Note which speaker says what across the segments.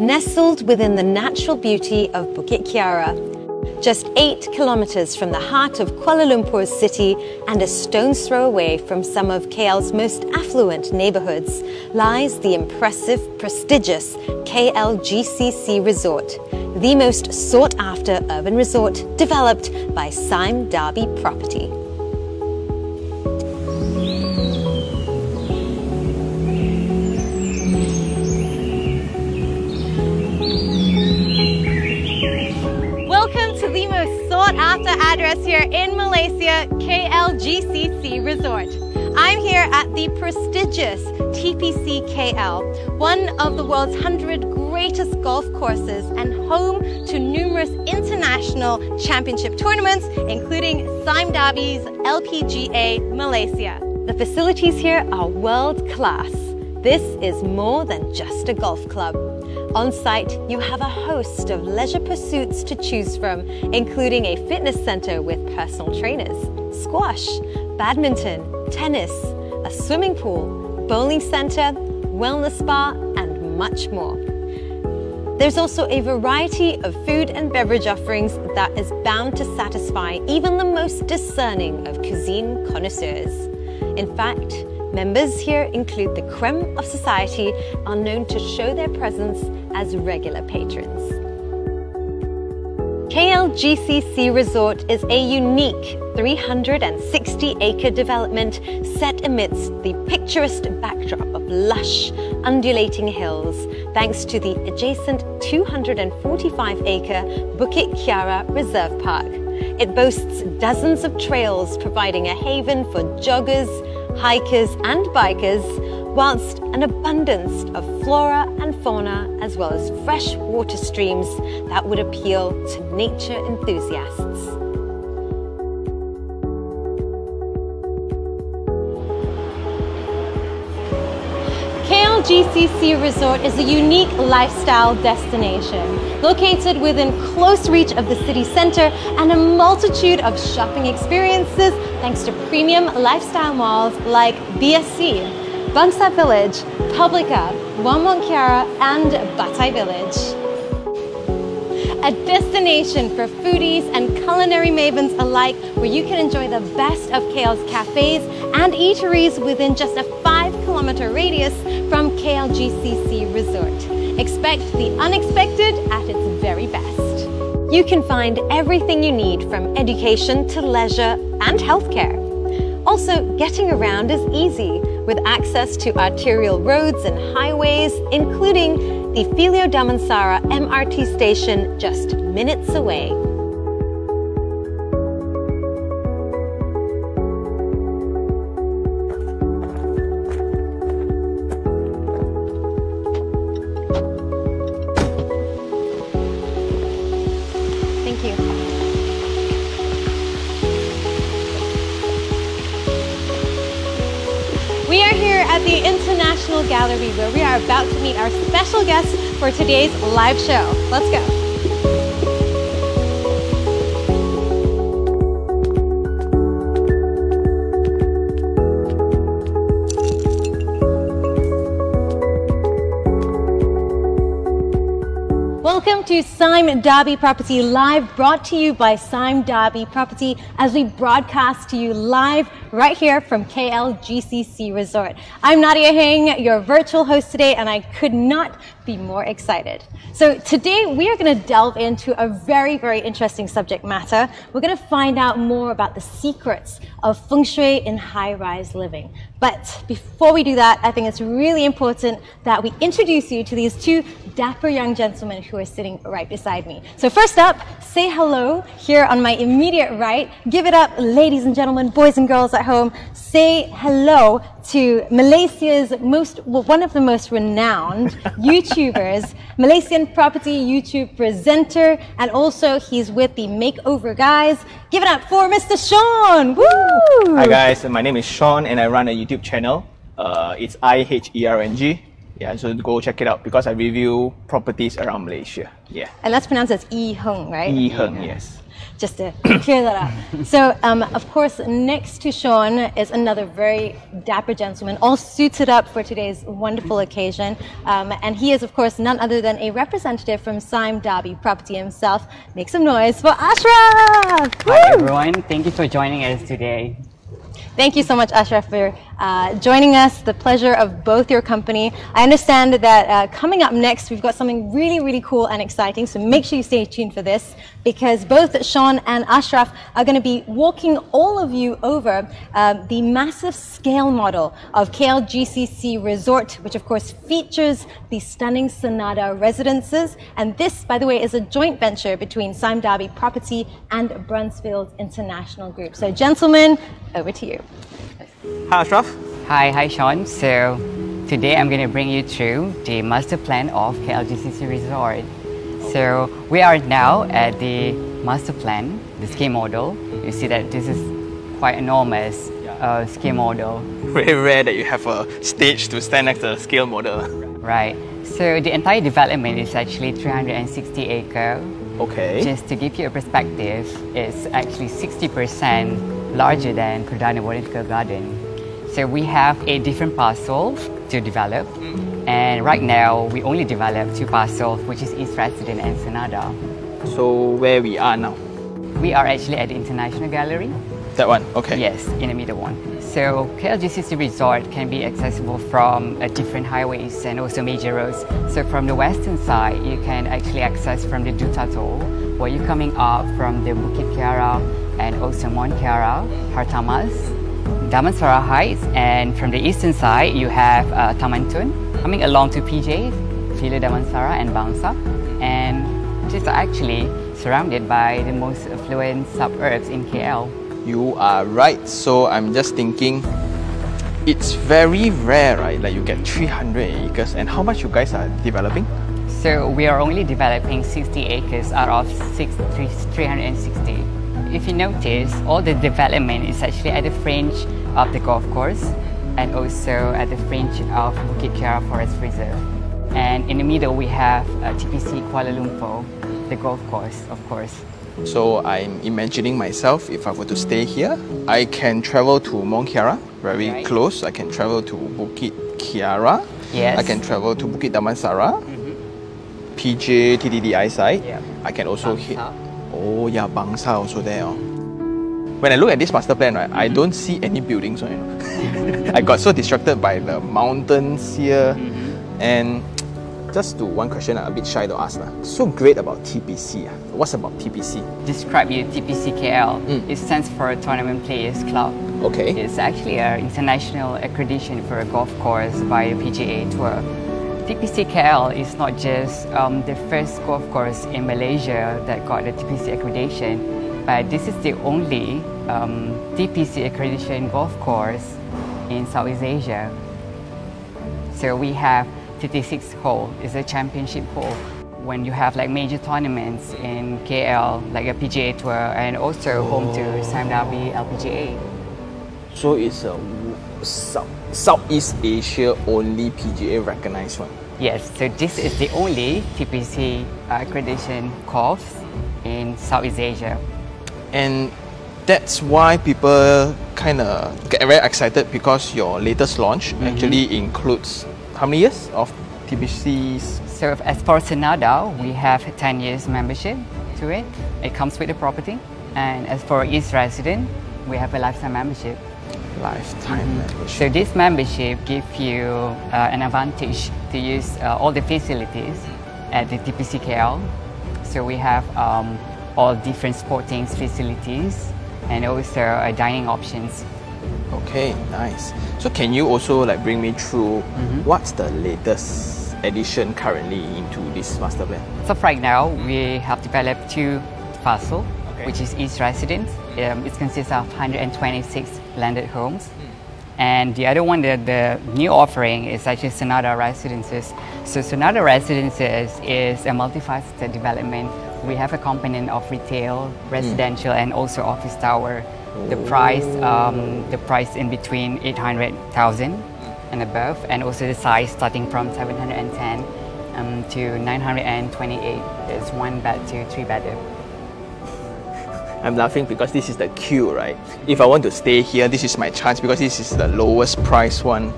Speaker 1: nestled within the natural beauty of Bukit Kiara. Just 8 kilometers from the heart of Kuala Lumpur's city and a stone's throw away from some of KL's most affluent neighbourhoods lies the impressive, prestigious KLGCC Resort, the most sought-after urban resort developed by Sime Darby Property. The most sought-after address here in Malaysia, KLGCC Resort. I'm here at the prestigious TPC KL, one of the world's 100 greatest golf courses and home to numerous international championship tournaments, including Sime Darby's LPGA Malaysia. The facilities here are world-class. This is more than just a golf club. On site, you have a host of leisure pursuits to choose from, including a fitness center with personal trainers, squash, badminton, tennis, a swimming pool, bowling center, wellness spa, and much more. There's also a variety of food and beverage offerings that is bound to satisfy even the most discerning of cuisine connoisseurs. In fact, members here include the creme of society, are known to show their presence as regular patrons. KLGCC Resort is a unique 360-acre development set amidst the picturesque backdrop of lush, undulating hills, thanks to the adjacent 245-acre Bukit Kiara Reserve Park. It boasts dozens of trails providing a haven for joggers, hikers and bikers, whilst an abundance of flora and fauna as well as fresh water streams that would appeal to nature enthusiasts. KLGCC Resort is a unique lifestyle destination located within close reach of the city centre and a multitude of shopping experiences thanks to premium lifestyle malls like BSC, Bangsa Village, Publica, Wamwang Kiara and Batai Village. A destination for foodies and culinary mavens alike where you can enjoy the best of KL's cafes and eateries within just a 5-kilometer radius from KLGCC Resort. Expect the unexpected at its very best. You can find everything you need from education to leisure and healthcare. Also, getting around is easy with access to arterial roads and highways, including the Filio Damansara MRT station just minutes away. Thank you. We are here at the International Gallery where we are about to meet our special guest for today's live show. Let's go. Welcome to Sime Darby Property Live, brought to you by Sime Darby Property as we broadcast to you live right here from KLGCC Resort. I'm Nadia Heng, your virtual host today, and I could not be more excited. So today we are going to delve into a very, very interesting subject matter. We're going to find out more about the secrets of Feng Shui in high-rise living. But before we do that, I think it's really important that we introduce you to these two dapper young gentlemen who are sitting right beside me. So first up, say hello here on my immediate right. Give it up, ladies and gentlemen, boys and girls at home. Say hello to Malaysia's one of the most renowned YouTubers, Malaysian property YouTube presenter, and also he's with the Makeover Guys. Give it up for Mr. Sean. Woo!
Speaker 2: Hi guys, my name is Sean and I run a YouTube channel. It's iherng. Yeah, so go check it out because I review properties around Malaysia. Yeah.
Speaker 1: And that's pronounced as iherng, right?
Speaker 2: Iherng, yes.
Speaker 1: Just to clear that up. So, of course, next to Sean is another very dapper gentleman, all suited up for today's wonderful occasion. And he is, of course, none other than a representative from Sime Darby Property himself. Make some noise for Ashraf!
Speaker 3: Hi everyone, thank you for joining us today.
Speaker 1: Thank you so much, Ashraf, for joining us. The pleasure of both your company. I understand that coming up next, we've got something really, really cool and exciting. So make sure you stay tuned for this, because both Sean and Ashraf are going to be walking all of you over the massive scale model of KLGCC Resort, which of course features the stunning Senada residences. And this, by the way, is a joint venture between Sime Darby Property and Brunsfield International Group. So gentlemen, over to you.
Speaker 2: Hi, Ashraf.
Speaker 3: Hi Sean. So today I'm going to bring you through the master plan of KLGCC Resort. So we are now at the master plan, the scale model. You see that this is quite enormous scale model.
Speaker 2: Very rare that you have a stage to stand next to the scale model.
Speaker 3: Right. So the entire development is actually 360 acres.
Speaker 2: Okay.
Speaker 3: Just to give you a perspective, it's actually 60% larger than Pradana Botanical Garden. So we have 8 different parcels to develop, and right now we only develop 2 parcels, which is East Resident and Senada.
Speaker 2: So where we are now?
Speaker 3: We are actually at the International Gallery.
Speaker 2: That one, okay.
Speaker 3: Yes, in the middle one. So KLGCC Resort can be accessible from different highways and also major roads. So from the western side, you can actually access from the Dutato, where you're coming up from the Bukit Kiara and also Mount Kiara, Hartamas, Damansara Heights, and from the eastern side, you have Taman Tun, coming along to PJ, Villa Damansara and Bangsa, and just actually surrounded by the most affluent suburbs in KL.
Speaker 2: You are right. So I'm just thinking, it's very rare, right? Like you get 300 acres. And how much you guys are developing?
Speaker 3: So we are only developing 60 acres out of 360. If you notice, all the development is actually at the fringe of the golf course and also at the fringe of Bukit Kiara Forest Reserve. And in the middle, we have TPC Kuala Lumpur, the golf course, of course.
Speaker 2: So I'm imagining myself, if I were to stay here, I can travel to Mount Kiara, very close. I can travel to Bukit Kiara.
Speaker 3: Yes.
Speaker 2: I can travel to Bukit Damansara, PJ, TTDI side.
Speaker 3: Yeah.
Speaker 2: I can also
Speaker 3: Bangsa.
Speaker 2: hit. Oh yeah, Bangsa also there. Oh. When I look at this master plan, right, I don't see any buildings. I got so distracted by the mountains here. And just to one question I'm a bit shy to ask. So great about TPC. What's about TPC?
Speaker 3: Describe you TPC KL. It stands for Tournament Players Club.
Speaker 2: Okay.
Speaker 3: It's actually an international accreditation for a golf course by the PGA Tour. TPC KL is not just the first golf course in Malaysia that got the TPC accreditation, but this is the only TPC accreditation golf course in Southeast Asia. So we have 36 hole, it's a championship hole. When you have like major tournaments in KL, like a PGA Tour, and also home to Sime Darby LPGA.
Speaker 2: So it's a Southeast Asia only PGA recognized one.
Speaker 3: Yes, so this is the only TPC accreditation course in Southeast Asia.
Speaker 2: And that's why people kind of get very excited, because your latest launch actually includes how many years of TPCs?
Speaker 3: So as for Senada, we have 10 years membership to it. It comes with the property. And as for East Resident, we have a lifetime membership.
Speaker 2: Lifetime membership.
Speaker 3: So this membership gives you an advantage to use all the facilities at the TPC KL. So we have all different sporting facilities and also dining options.
Speaker 2: Okay, nice. So can you also like bring me through what's the latest addition currently into this master plan?
Speaker 3: So right now we have developed 2 parcels, which is East Residence. It consists of 126 landed homes. And the other one, the new offering, is actually Senada Residences. So Senada Residences is a multifaceted development. We have a component of retail, residential, and also office tower. The price in between 800,000 and above, and also the size starting from 710 to 928. There's 1 bed to 3 bedroom.
Speaker 2: I'm laughing because this is the queue, right? If I want to stay here, this is my chance because this is the lowest price one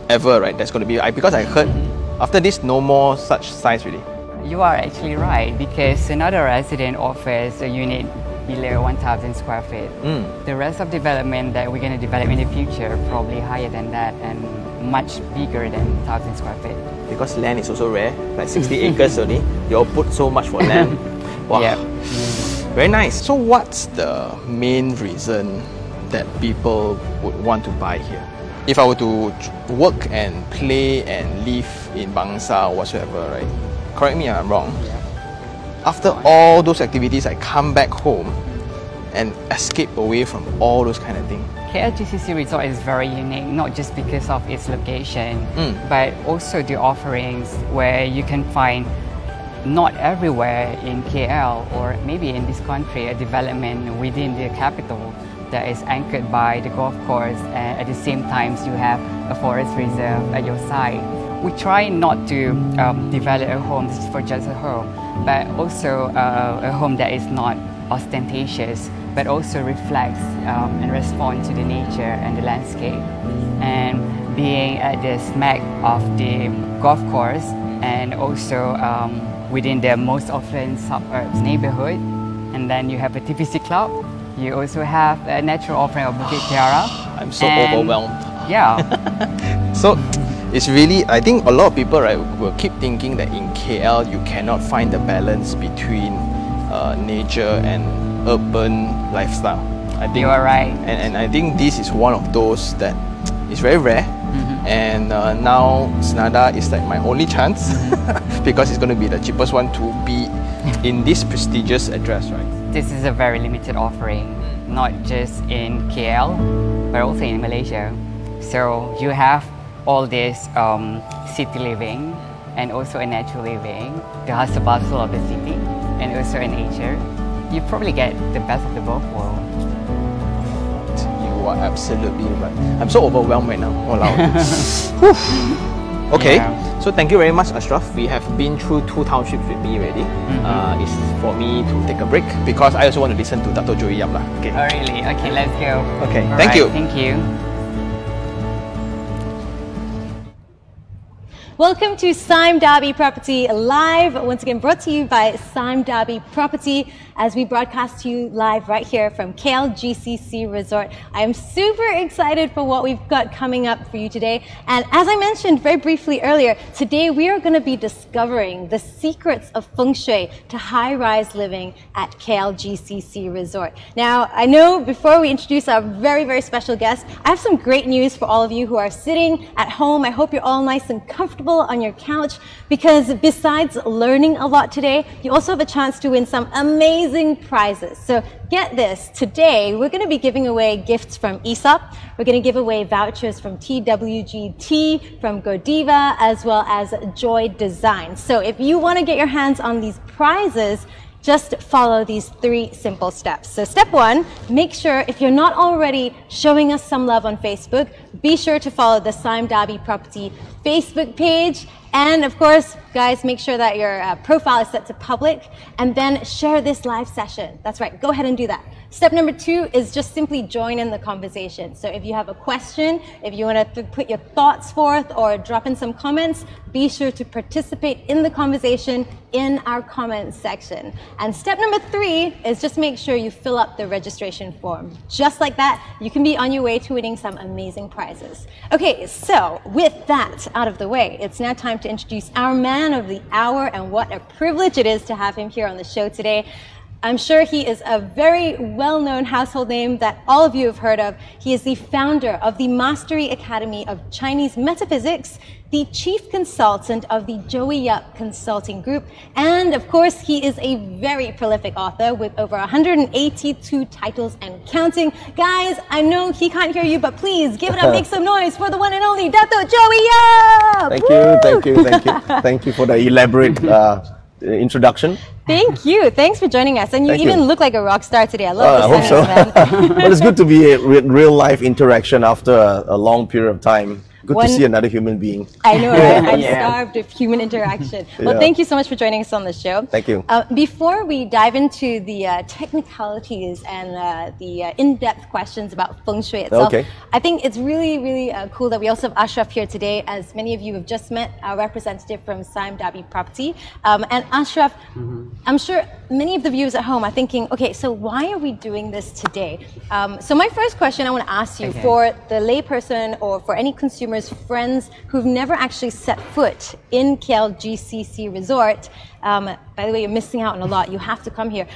Speaker 2: ever, right? That's going to be, because I heard after this, no more such size really.
Speaker 3: You are actually right, because Senada resident offers a unit below 1,000 square feet. The rest of development that we're going to develop in the future probably higher than that and much bigger than 1,000 square feet.
Speaker 2: Because land is also rare, like 60 acres only. You all put so much for land. Wow.
Speaker 3: Yeah.
Speaker 2: Very nice. So what's the main reason that people would want to buy here? If I were to work and play and live in Bangsa or whatsoever, right? Correct me if I'm wrong. After all those activities, I come back home and escape away from all those kind of things.
Speaker 3: KLGCC Resort is very unique, not just because of its location, but also the offerings where you can find not everywhere in KL or maybe in this country a development within the capital that is anchored by the golf course, and at the same time you have a forest reserve at your side. We try not to develop a home for just a home, but also a home that is not ostentatious, but also reflects and responds to the nature and the landscape. And being at the smack of the golf course and also within the most often suburbs neighbourhood, and then you have a TPC club. You also have a natural offering of Bukit Tiara.
Speaker 2: I'm so overwhelmed.
Speaker 3: Yeah.
Speaker 2: So it's really, I think a lot of people, right, will keep thinking that in KL you cannot find the balance between nature and urban lifestyle. I think
Speaker 3: you are right.
Speaker 2: And I think this is one of those that is very rare. And now Senada is like my only chance because it's going to be the cheapest one to be in this prestigious address, right?
Speaker 3: This is a very limited offering, not just in KL, but also in Malaysia. So you have all this city living and also a natural living, the hustle bustle of the city, and also a nature. You probably get the best of the both worlds.
Speaker 2: You are absolutely right. I'm so overwhelmed right now. Walao. Okay, so thank you very much, Ashraf. We have been through 2 townships with me already. It's for me to take a break because I also want to listen to Dato Joey Yap. Okay.
Speaker 3: Oh really? Okay, let's go.
Speaker 2: Okay,
Speaker 3: All
Speaker 2: thank
Speaker 3: right,
Speaker 2: you.
Speaker 3: Thank you.
Speaker 1: Welcome to Sime Darby Property Live, once again brought to you by Sime Darby Property as we broadcast to you live right here from KLGCC Resort. I am super excited for what we've got coming up for you today. And as I mentioned very briefly earlier, today we are going to be discovering the secrets of Feng Shui to high-rise living at KLGCC Resort. Now, I know before we introduce our very, very special guest, I have some great news for all of you who are sitting at home. I hope you're all nice and comfortable on your couch, because besides learning a lot today, you also have a chance to win some amazing prizes. So get this, today we're going to be giving away gifts from Aesop. We're going to give away vouchers from TWGT, from Godiva, as well as Joy Design. So if you want to get your hands on these prizes, just follow these 3 simple steps. So step 1, make sure if you're not already showing us some love on Facebook, be sure to follow the Sime Darby Property Facebook page. And of course, guys, make sure that your profile is set to public, and then share this live session. That's right, go ahead and do that. Step number 2 is just simply join in the conversation. So if you have a question, if you want to put your thoughts forth or drop in some comments, be sure to participate in the conversation in our comments section. And step number 3 is just make sure you fill up the registration form. Just like that, you can be on your way to winning some amazing prizes. Okay, so with that out of the way, it's now time to introduce our man of the hour, and what a privilege it is to have him here on the show today. I'm sure he is a very well-known household name that all of you have heard of. He is the founder of the Mastery Academy of Chinese Metaphysics, the chief consultant of the Joey Yap Consulting Group, and of course, he is a very prolific author with over 182 titles and counting. Guys, I know he can't hear you, but please give it up, make some noise for the one and only Dato Joey Yap!
Speaker 4: Thank you, thank you, thank you. Thank you for the elaborate introduction.
Speaker 1: Thank you. Thanks for joining us. And you even look like a rock star today. I love
Speaker 4: I hope so. But it's good to be a real life interaction after a long period of time Good to see another human being.
Speaker 1: I know, right? I'm starved of human interaction. Well, thank you so much for joining us on the show.
Speaker 4: Thank you.
Speaker 1: Before we dive into the technicalities and the in-depth questions about Feng Shui itself, I think it's really, really cool that we also have Ashraf here today. As many of you have just met our representative from Sime Darby Property. And Ashraf, I'm sure many of the viewers at home are thinking, okay, so why are we doing this today? So my first question I want to ask you, for the layperson or for any consumers, friends who've never actually set foot in KLGCC Resort, by the way, you're missing out on a lot. You have to come here.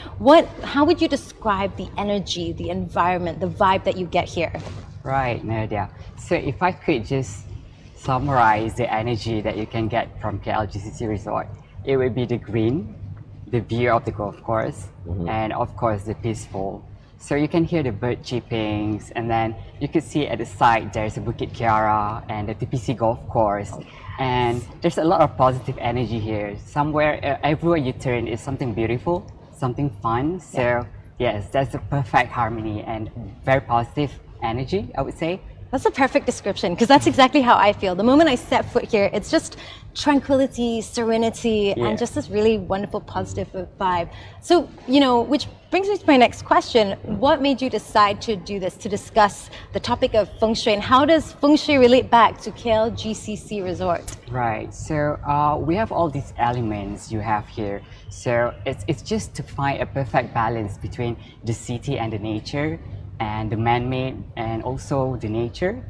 Speaker 1: How would you describe the energy, the environment, the vibe that you get here?
Speaker 3: Right, Nadia. So if I could just summarize the energy that you can get from KLGCC Resort, it would be the green, the view of the golf course, and of course the peaceful. So you can hear the bird chirpings, and then you could see at the side there's a Bukit Kiara and the TPC golf course. And there's a lot of positive energy here. Somewhere, everywhere you turn is something beautiful, something fun. So yes, that's a perfect harmony and very positive energy, I would say.
Speaker 1: That's a perfect description, because that's exactly how I feel. The moment I set foot here, it's just tranquility, serenity, and just this really wonderful, positive vibe. So, you know, which brings me to my next question. What made you decide to do this, to discuss the topic of Feng Shui, and how does Feng Shui relate back to KLGCC Resort?
Speaker 3: Right, so we have all these elements you have here. So it's just to find a perfect balance between the city and the nature, and the man-made and also the nature.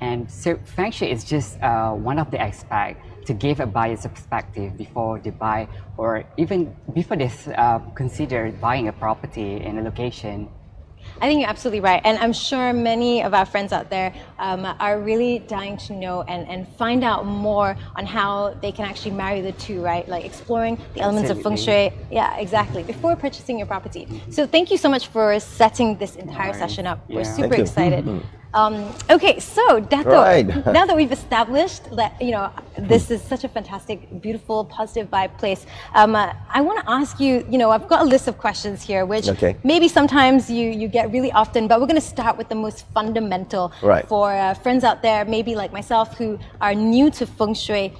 Speaker 3: And so Feng Shui is just one of the aspects to give a buyer's perspective before they buy, or even before they consider buying a property in a location.
Speaker 1: I think you're absolutely right. And I'm sure many of our friends out there are really dying to know and find out more on how they can actually marry the two, right? Like exploring the elements of Feng Shui. Yeah, exactly. Before purchasing your property. So thank you so much for setting this entire session up. We're super excited. Okay, so Dato, now that we've established that, you know, this is such a fantastic, beautiful, positive vibe place, I want to ask you, you know, I've got a list of questions here, which maybe sometimes you get really often, but we're going to start with the most fundamental for friends out there, maybe like myself, who are new to Feng Shui.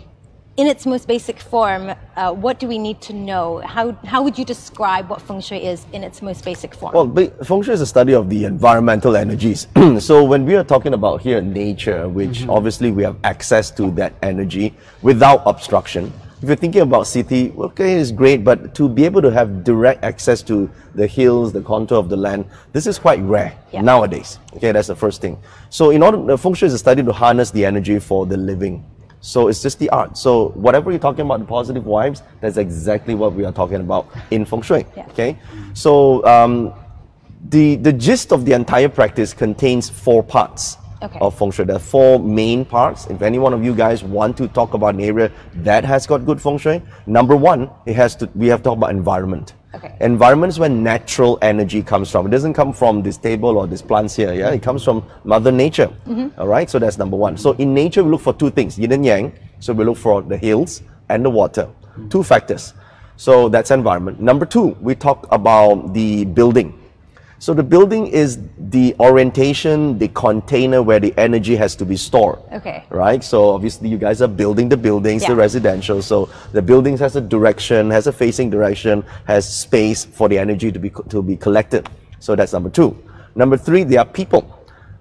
Speaker 1: In its most basic form, what do we need to know? How would you describe what Feng Shui is in its most basic form?
Speaker 4: Well, Feng Shui is a study of the environmental energies. So when we are talking about here nature, which obviously we have access to that energy without obstruction. If you're thinking about city, okay, it's great, but to be able to have direct access to the hills, the contour of the land, this is quite rare nowadays. Okay, that's the first thing. So in order, Feng Shui is a study to harness the energy for the living. So it's just the art. So whatever you're talking about, the positive vibes, that's exactly what we are talking about in Feng Shui. Okay. So the gist of the entire practice contains 4 parts of Feng Shui. There are 4 main parts. If any one of you guys want to talk about an area that has got good Feng Shui, number 1, we have to talk about environment. Environment is where natural energy comes from. It doesn't come from this table or these plants here. It comes from Mother Nature. All right, so that's number 1. So in nature, we look for 2 things, yin and yang. So we look for the hills and the water. 2 factors. So that's environment. Number 2, we talk about the building. So the building is the orientation, the container where the energy has to be stored. Right? So obviously you guys are building the buildings, the residential. So the buildings has a direction, has a facing direction, has space for the energy to be collected. So that's number 2. Number 3, there are people.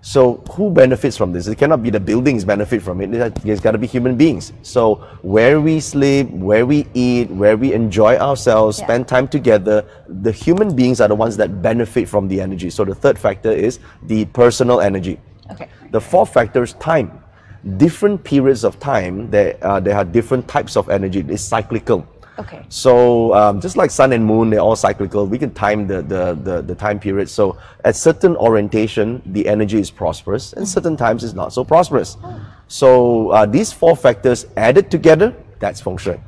Speaker 4: So who benefits from this? It cannot be the buildings benefit from it. There's got to be human beings. So where we sleep, where we eat, where we enjoy ourselves, spend time together, the human beings are the ones that benefit from the energy. So the 3rd factor is the personal energy. The 4th factor is time. Different periods of time, there are different types of energy. It's cyclical. So just like sun and moon, they're all cyclical. We can time the time period. So at certain orientation, the energy is prosperous, and certain times it's not so prosperous. So these 4 factors added together, that's Feng Shui.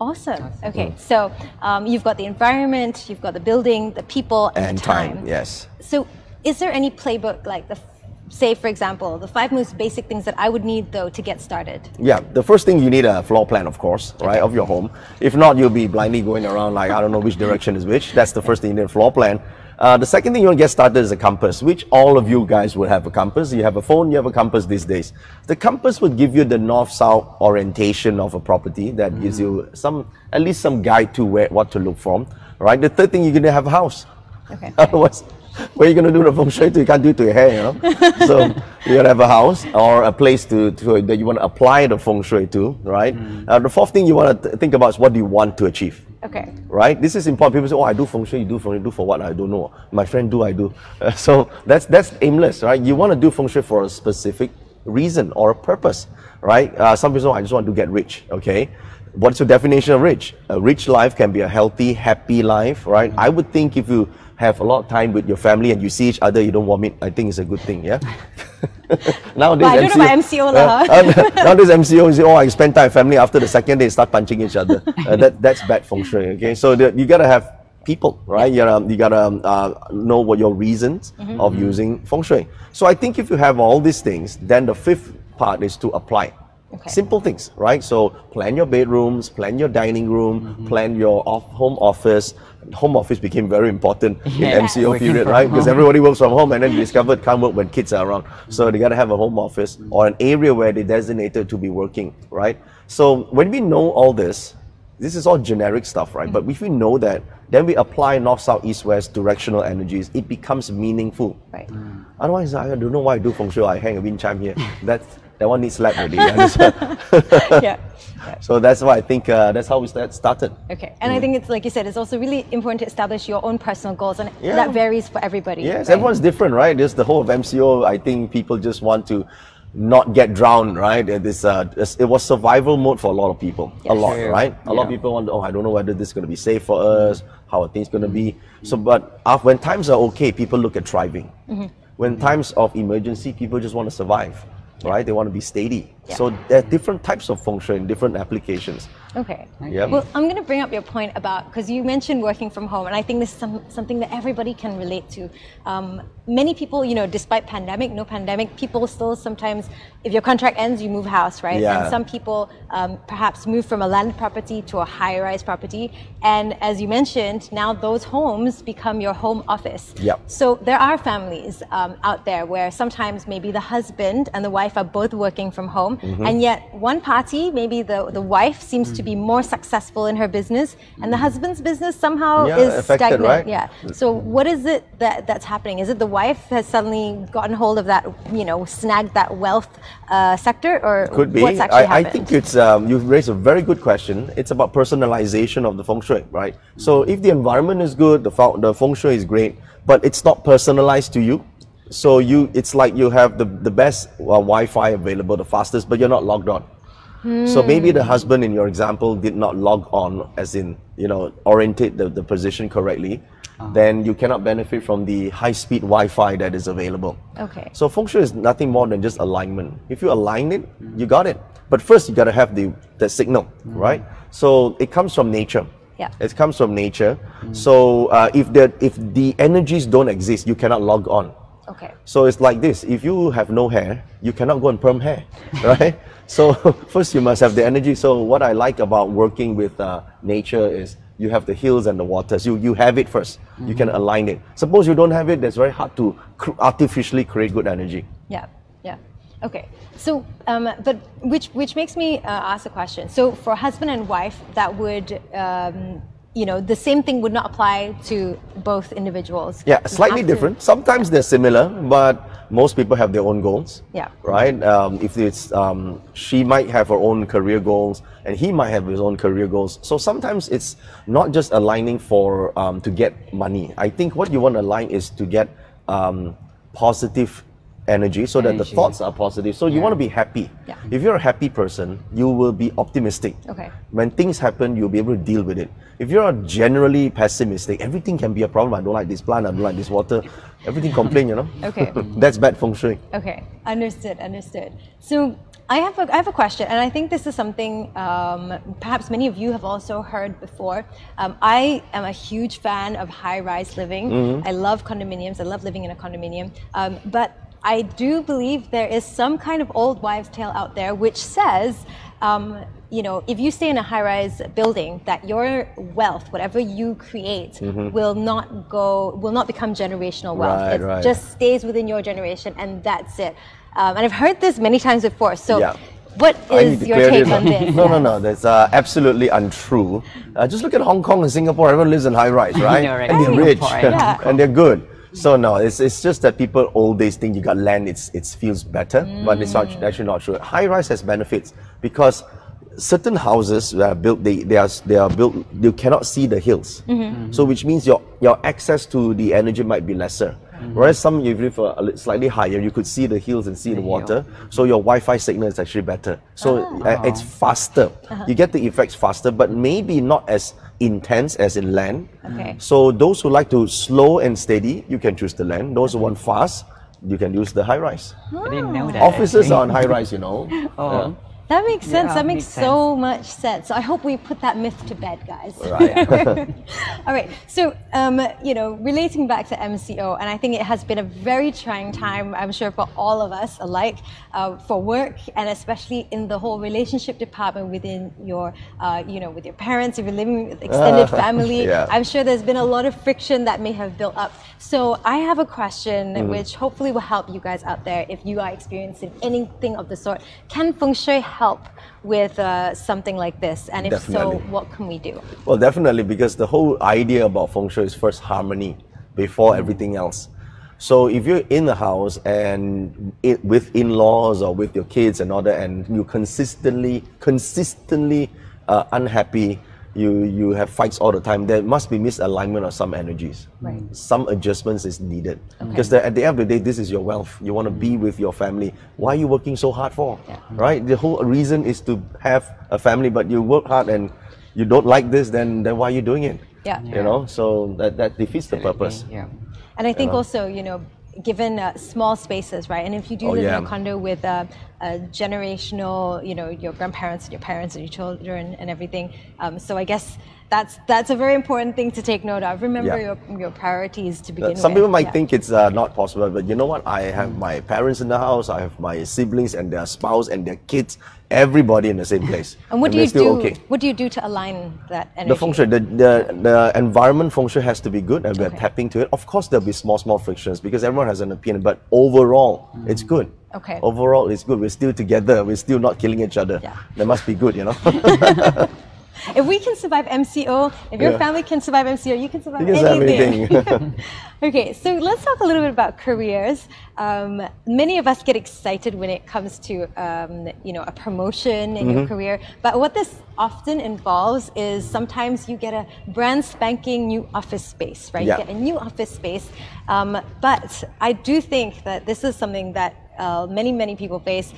Speaker 1: Awesome. Okay, so you've got the environment, you've got the building, the people, and the time.
Speaker 4: Yes.
Speaker 1: So is there any playbook, like say, for example, the 5 most basic things that I would need, though, to get started? Yeah,
Speaker 4: the first thing, you need a floor plan, of course, right, of your home. If not, you'll be blindly going around like, I don't know which direction is which. That's the first thing, you need a floor plan. The second thing you want to get started is a compass, which all of you guys will have a compass. You have a phone, you have a compass these days. The compass would give you the north-south orientation of a property that gives you at least some guide to what to look for. Right? The third thing, you're going to have a house.
Speaker 1: Okay.
Speaker 4: Otherwise, where are you going to do the feng shui to? You can't do it to your hair, you know. So you got to have a house or a place that you want to apply the feng shui to, right? The fourth thing you want to think about is what do you want to achieve.
Speaker 1: Okay.
Speaker 4: Right? This is important. People say, oh, I do feng shui, you do feng shui, do for what? I don't know. My friend do, I do. So that's aimless, right? You want to do feng shui for a specific reason or a purpose, right? Some people say, oh, I just want to get rich, okay? What's your definition of rich? A rich life can be a healthy, happy life, right? I would think if you have a lot of time with your family and you see each other, you don't vomit, I think it's a good thing, yeah? Nowadays,
Speaker 1: I don't know about MCO lah.
Speaker 4: Nowadays, MCO is, oh, I spend time with family, after the second day, start punching each other. That's bad feng shui, okay? So you gotta have people, right? You gotta know what your reasons of using feng shui. So I think if you have all these things, then the fifth part is to apply.
Speaker 1: Okay.
Speaker 4: Simple things, right? So plan your bedrooms, plan your dining room, plan your home office. Home office became very important in MCO period, right? Because everybody works from home and then discovered can't work when kids are around. So they got to have a home office or an area where they designated to be working, right? So when we know all this is all generic stuff, right? But if we know that, then we apply north, south, east, west directional energies, it becomes meaningful.
Speaker 1: Right.
Speaker 4: Otherwise, I don't know why I do feng shui, I hang a wind chime here. That one needs slap already.
Speaker 1: Yeah.
Speaker 4: So that's why I think that's how we started.
Speaker 1: Okay, and I think it's like you said, it's also really important to establish your own personal goals, and that varies for everybody.
Speaker 4: Yes,
Speaker 1: right?
Speaker 4: everyone's different, right? Just the whole of MCO, I think people just want to not get drowned, right? It was survival mode for a lot of people, a lot, right? A lot of people want, oh, I don't know whether this is going to be safe for us, how are things going to be. So, but when times are okay, people look at thriving. When times of emergency, people just want to survive. Right? They want to be steady. Yeah. So there are different types of feng shui and different applications.
Speaker 1: Okay.
Speaker 4: Yep.
Speaker 1: Well, I'm going to bring up your point about, because you mentioned working from home, and I think this is something that everybody can relate to. Many people, you know, despite pandemic, no pandemic, people still sometimes, if your contract ends, you move house, right?
Speaker 4: Yeah.
Speaker 1: And some people perhaps move from a landed property to a high-rise property. And as you mentioned, now those homes become your home office.
Speaker 4: Yep.
Speaker 1: So there are families out there where sometimes maybe the husband and the wife are both working from home, and yet one party, maybe the wife seems to be more successful in her business, and the husband's business somehow is
Speaker 4: affected,
Speaker 1: stagnant.
Speaker 4: right?
Speaker 1: Yeah. So what is it that's happening? Is it the wife has suddenly gotten hold of that, you know, snagged that wealth sector, or
Speaker 4: could be?
Speaker 1: What's actually happened?
Speaker 4: I think it's you've raised a very good question. It's about personalization of the feng shui, right? So if the environment is good, the feng shui is great, but it's not personalized to you. So it's like you have the best Wi-Fi available, the fastest, but you're not logged on. So maybe the husband in your example did not log on, as in, you know, orientate the position correctly. Then you cannot benefit from the high-speed Wi-Fi that is available.
Speaker 1: Okay.
Speaker 4: So feng shui is nothing more than just alignment. If you align it, you got it. But first you got to have the signal, right? So it comes from nature.
Speaker 1: Yeah.
Speaker 4: It comes from nature. So if the energies don't exist, you cannot log on.
Speaker 1: Okay.
Speaker 4: So it's like this, if you have no hair, you cannot go and perm hair, right? So first you must have the energy. So what I like about working with nature is you have the hills and the waters. You have it first. You can align it. Suppose you don't have it, that's very hard to artificially create good energy.
Speaker 1: Yeah, yeah. Okay. So, but which makes me ask a question. So for husband and wife, that would, you know, the same thing would not apply to both individuals.
Speaker 4: Yeah, slightly different. Sometimes they're similar, but most people have their own goals.
Speaker 1: Yeah.
Speaker 4: Right? If it's, she might have her own career goals and he might have his own career goals. So sometimes it's not just aligning for, to get money. I think what you want to align is to get positive energy so that the thoughts are positive. So you want to be happy.
Speaker 1: Yeah.
Speaker 4: If you're a happy person, you will be optimistic.
Speaker 1: Okay.
Speaker 4: When things happen, you'll be able to deal with it. If you're generally pessimistic, everything can be a problem. I don't like this plant, I don't like this water. Everything complain, you know?
Speaker 1: Okay.
Speaker 4: That's bad feng shui.
Speaker 1: Okay. Understood. So I have a question, and I think this is something perhaps many of you have also heard before. I am a huge fan of high-rise living. I love condominiums. I love living in a condominium. But I do believe there is some kind of old wives' tale out there which says you know, if you stay in a high-rise building, that your wealth, whatever you create, will not become generational wealth. It just stays within your generation, and that's it. And I've heard this many times before. So, what is your take on this?
Speaker 4: No, that's absolutely untrue. Just look at Hong Kong and Singapore. Everyone lives in high-rise, right?
Speaker 3: Right?
Speaker 4: And they're rich, and they're good. So no, it's just that people old days think you got land, it feels better, but it's actually not true. High-rise has benefits because certain houses that are built, they are built, you cannot see the hills. So which means your access to the energy might be lesser. Whereas some, you live slightly higher, you could see the hills and see the water. So your Wi-Fi signal is actually better. So it's faster. You get the effects faster, but maybe not as intense as in land. So those who like to slow and steady, you can choose the land. Those who want fast, you can use the high-rise.
Speaker 3: I didn't know that.
Speaker 4: Offices are on high-rise, you know.
Speaker 1: That makes sense. That makes so much sense. So I hope we put that myth to bed, guys.
Speaker 4: Right.
Speaker 1: All right. So, you know, relating back to MCO, and I think it has been a very trying time, I'm sure, for all of us alike, for work, and especially in the whole relationship department within your, you know, with your parents, if you're living with extended family. I'm sure there's been a lot of friction that may have built up. So I have a question which hopefully will help you guys out there if you are experiencing anything of the sort. Can Feng Shui help with something like this? And if so, what can we do? Well,
Speaker 4: definitely, because the whole idea about Feng Shui is first harmony before everything else. So if you're in the house and with in-laws or with your kids and all that, and you consistently unhappy, you have fights all the time, there must be misalignment of some energies. Some adjustments is needed. Because at the end of the day, this is your wealth. You want to be with your family. Why are you working so hard for? Right? The whole reason is to have a family, but you work hard and you don't like this, then why are you doing it? You know, so that defeats the purpose.
Speaker 1: And I think also, you know, given small spaces, right? And if you do live in a condo with a generational, you know, your grandparents and your parents and your children and everything, so I guess that's a very important thing to take note of. Remember your priorities to begin with.
Speaker 4: Some people might think it's not possible, but you know what? I have my parents in the house, I have my siblings and their spouse and their kids, everybody in the same place.
Speaker 1: And what do you do? What do you do to align that energy?
Speaker 4: The Feng Shui, the environment Feng Shui has to be good, and we're tapping to it. Of course, there'll be small frictions because everyone has an opinion, but overall, it's good. Overall, it's good. We're still together. We're still not killing each other. That must be good, you know.
Speaker 1: If we can survive MCO, if your family can survive MCO, you can survive anything. Okay, so let's talk a little bit about careers. Many of us get excited when it comes to you know, a promotion in your career, but what this often involves is sometimes you get a brand spanking new office space, right? You get a new office space, but I do think that this is something that many people face.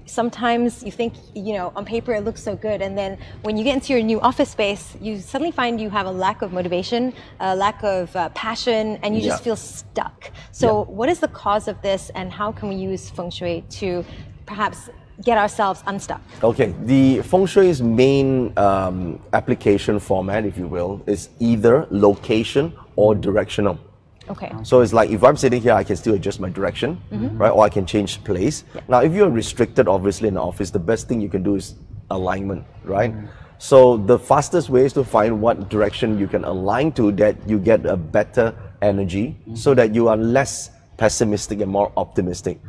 Speaker 1: Sometimes you think, you know, on paper it looks so good, and then when you get into your new office space, you suddenly find you have a lack of motivation, a lack of passion, and you just feel stuck. So what is the cause of this, and how can we use Feng Shui to perhaps get ourselves unstuck? Okay,
Speaker 4: the Feng Shui's main application format, if you will, is either location or directional. So it's like if I'm sitting here, I can still adjust my direction, right? Or I can change place. Now, if you're restricted, obviously, in the office, the best thing you can do is alignment, right? So the fastest way is to find what direction you can align to, that you get a better energy, so that you are less pessimistic and more optimistic.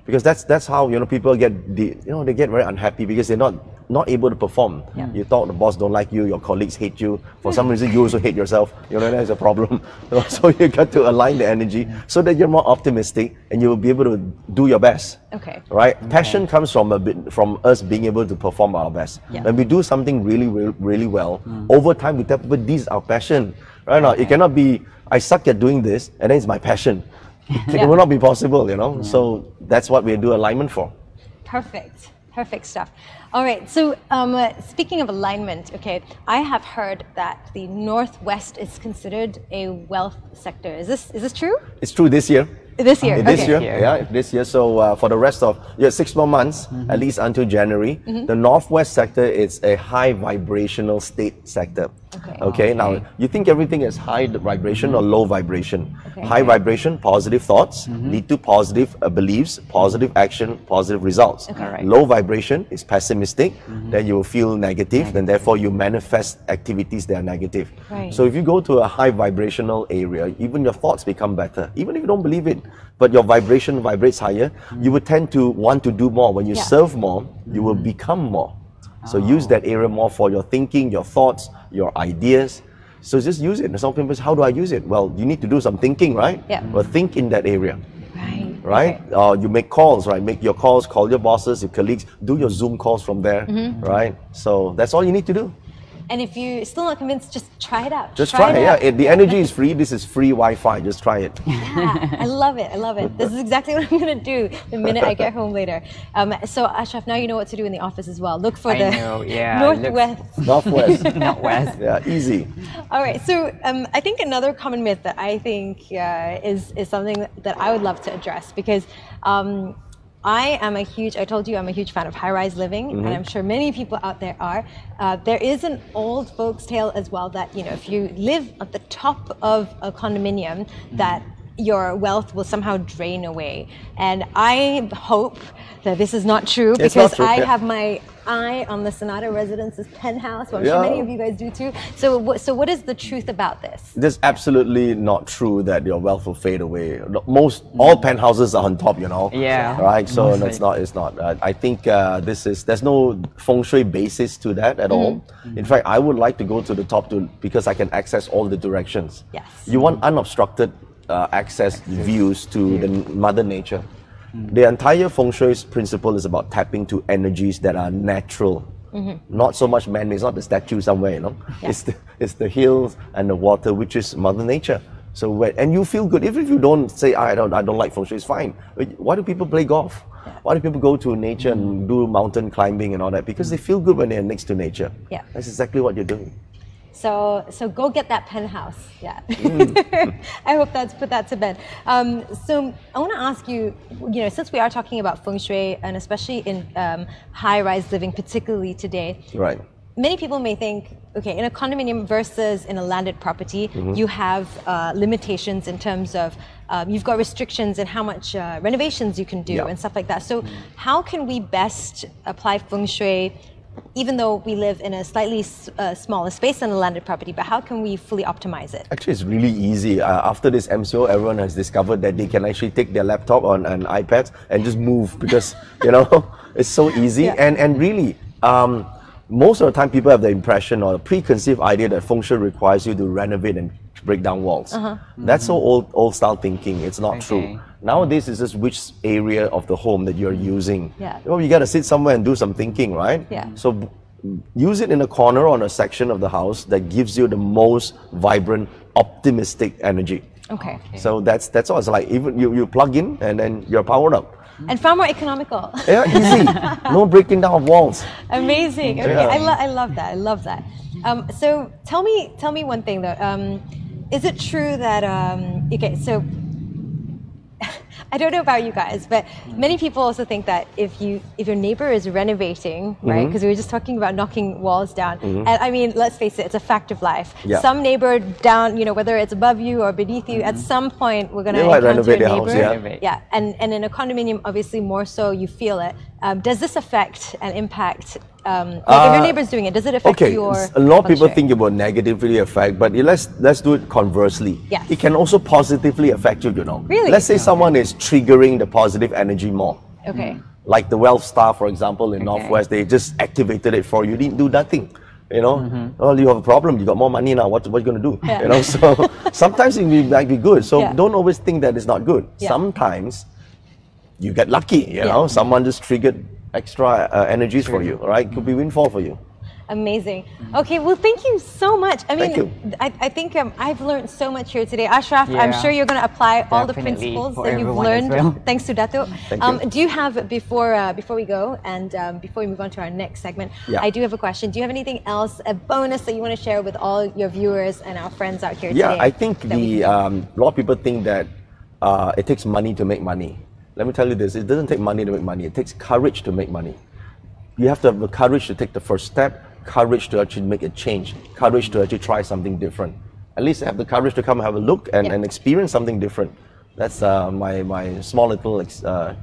Speaker 4: Because that's how, you know, people get they get very unhappy because they're not able to perform. You thought the boss don't like you, your colleagues hate you. For some reason, you also hate yourself. You know, that's a problem. So you got to align the energy so that you're more optimistic and you will be able to do your best. Right? Passion comes from us being able to perform our best. When we do something really well, over time we tell people, this is our passion. Right now, it cannot be, I suck at doing this and then it's my passion. It will not be possible, you know. So that's what we do alignment for.
Speaker 1: Perfect stuff. All right, so speaking of alignment, I have heard that the Northwest is considered a wealth sector. Is this true?
Speaker 4: It's true this year.
Speaker 1: This year?
Speaker 4: This year. So for the rest of 6 more months, at least until January, the Northwest sector is a high vibrational state sector. Okay, now you think everything is high vibration or low vibration. High vibration, positive thoughts lead to positive beliefs, positive action, positive results. Low vibration is pessimistic, then you will feel negative, and therefore you manifest activities that are negative. So if you go to a high vibrational area, even your thoughts become better, even if you don't believe it, but your vibration vibrates higher, you will tend to want to do more. When you serve more, you will become more. So use that area more for your thinking, your thoughts, your ideas. So just use it. And some people say, how do I use it? Well, you need to do some thinking, right? Well, think in that area. Right? You make calls, right? Make your calls, call your bosses, your colleagues, do your Zoom calls from there, right? So that's all you need to do.
Speaker 1: And if you're still not convinced, just try it out.
Speaker 4: Just try it. The energy is free. This is free Wi-Fi. Just try it.
Speaker 1: Yeah, I love it. I love it. This is exactly what I'm going to do the minute I get home later. So Ashraf, now you know what to do in the office as well. Look for the northwest.
Speaker 4: Northwest.
Speaker 3: Northwest.
Speaker 4: Yeah, easy.
Speaker 1: All right. So I think another common myth that I think is something that I would love to address, because I told you I'm a huge fan of high-rise living, and I'm sure many people out there are. There is an old folks' tale as well that, if you live at the top of a condominium, that your wealth will somehow drain away. And I hope that this is not true, because I have my eye on the Senada Residence's penthouse. Well, I'm sure many of you guys do too. So what is the truth about this?
Speaker 4: It's absolutely not true that your wealth will fade away. All penthouses are on top, right? So it's not. I think there's no Feng Shui basis to that at all. In fact, I would like to go to the top because I can access all the directions. You want unobstructed access views to the Mother Nature. The entire Feng Shui's principle is about tapping to energies that are natural, not so much man-made. It's not the statue somewhere, It's the hills and the water, which is Mother Nature. So and you feel good. Even if you don't say, I don't like Feng Shui, it's fine. Why do people play golf? Why do people go to nature and do mountain climbing and all that? Because they feel good when they're next to nature. That's exactly what you're doing.
Speaker 1: So go get that penthouse. I hope that's put that to bed. So I want to ask you, since we are talking about Feng Shui, and especially in high-rise living, particularly today, many people may think, okay, in a condominium versus in a landed property, you have limitations in terms of you've got restrictions in how much renovations you can do and stuff like that. So how can we best apply Feng Shui, even though we live in a slightly smaller space than a landed property, but how can we fully optimize it?
Speaker 4: Actually, it's really easy. After this MCO, everyone has discovered that they can actually take their laptop and iPads and just move, because, it's so easy. And really, most of the time people have the impression or the preconceived idea that Feng Shui requires you to renovate and break down walls. That's so old style thinking. It's not true. Nowadays, it's just which area of the home that you're using. You got to sit somewhere and do some thinking, right? So use it in a corner or on a section of the house that gives you the most vibrant, optimistic energy. So that's all. It's like even you plug in and then you're powered up.
Speaker 1: And far more economical.
Speaker 4: Easy. No breaking down of walls.
Speaker 1: Amazing. I love that. I love that. So tell me one thing though. Is it true that so I don't know about you guys, but many people also think that if your neighbor is renovating, right? Because we were just talking about knocking walls down, and I mean, let's face it, it's a fact of life. Some neighbor down, whether it's above you or beneath you, at some point we're going to encounter a neighbor. And in a condominium, obviously more so, you feel it. Does this affect and impact? If your neighbor's doing it, does it affect your?
Speaker 4: A lot of people think it will negatively affect, but let's do it conversely. It can also positively affect you.
Speaker 1: Really?
Speaker 4: Let's say someone is triggering the positive energy more. Like the wealth star, for example, in Northwest, they just activated it for you. You didn't do nothing. Well, you have a problem. You got more money now. What are you going to do? So sometimes it might be good. So don't always think that it's not good. Sometimes you get lucky. Someone just triggered extra energies for you, right? Could be windfall for you.
Speaker 1: Amazing. Okay, well, thank you so much. I mean, I think I've learned so much here today. Ashraf, I'm sure you're going to apply all the principles that you've learned. Thanks to Dato. Do you have, before we go and before we move on to our next segment, I do have a question. Do you have anything else, a bonus that you want to share with all your viewers and our friends out here today?
Speaker 4: I think a lot of people think that it takes money to make money. Let me tell you this, it doesn't take money to make money, it takes courage to make money. You have to have the courage to take the first step, courage to actually make a change, courage to actually try something different. At least have the courage to come and have a look and experience something different. That's my small little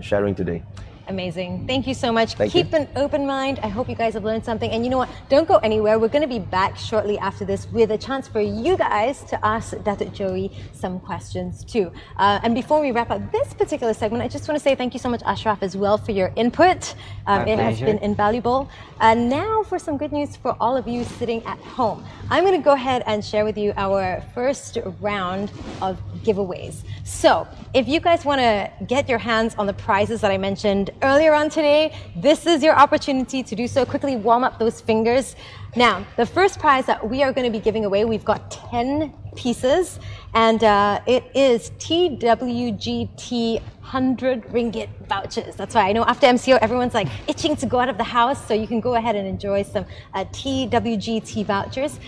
Speaker 4: sharing today.
Speaker 1: Amazing. Thank you so much.
Speaker 4: Thank
Speaker 1: Keep
Speaker 4: you.
Speaker 1: an open mind. I hope you guys have learned something. And you know what? Don't go anywhere. We're going to be back shortly after this with a chance for you guys to ask Dato Joey some questions too. And before we wrap up this particular segment, I just want to say thank you so much, Ashraf, as well for your input. It has been invaluable. Now for some good news for all of you sitting at home. I'm going to go ahead and share with you our first round of giveaways. So if you guys want to get your hands on the prizes that I mentioned earlier on today, this is your opportunity to do so. Quickly warm up those fingers. Now, the first prize that we are going to be giving away, we've got 10 pieces, and it is TWGT 100 ringgit vouchers. That's why I know after MCO, everyone's like itching to go out of the house, so you can go ahead and enjoy some TWGT vouchers.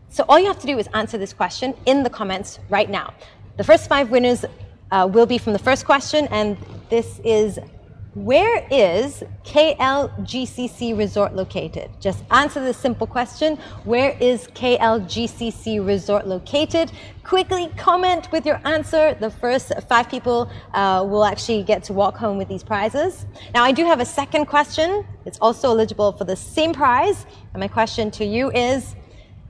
Speaker 1: So all you have to do is answer this question in the comments right now. The first 5 winners will be from the first question, and this is, where is KLGCC Resort located? Just answer this simple question. Where is KLGCC Resort located? Quickly comment with your answer. The first 5 people will actually get to walk home with these prizes. Now, I do have a second question. It's also eligible for the same prize. And my question to you is,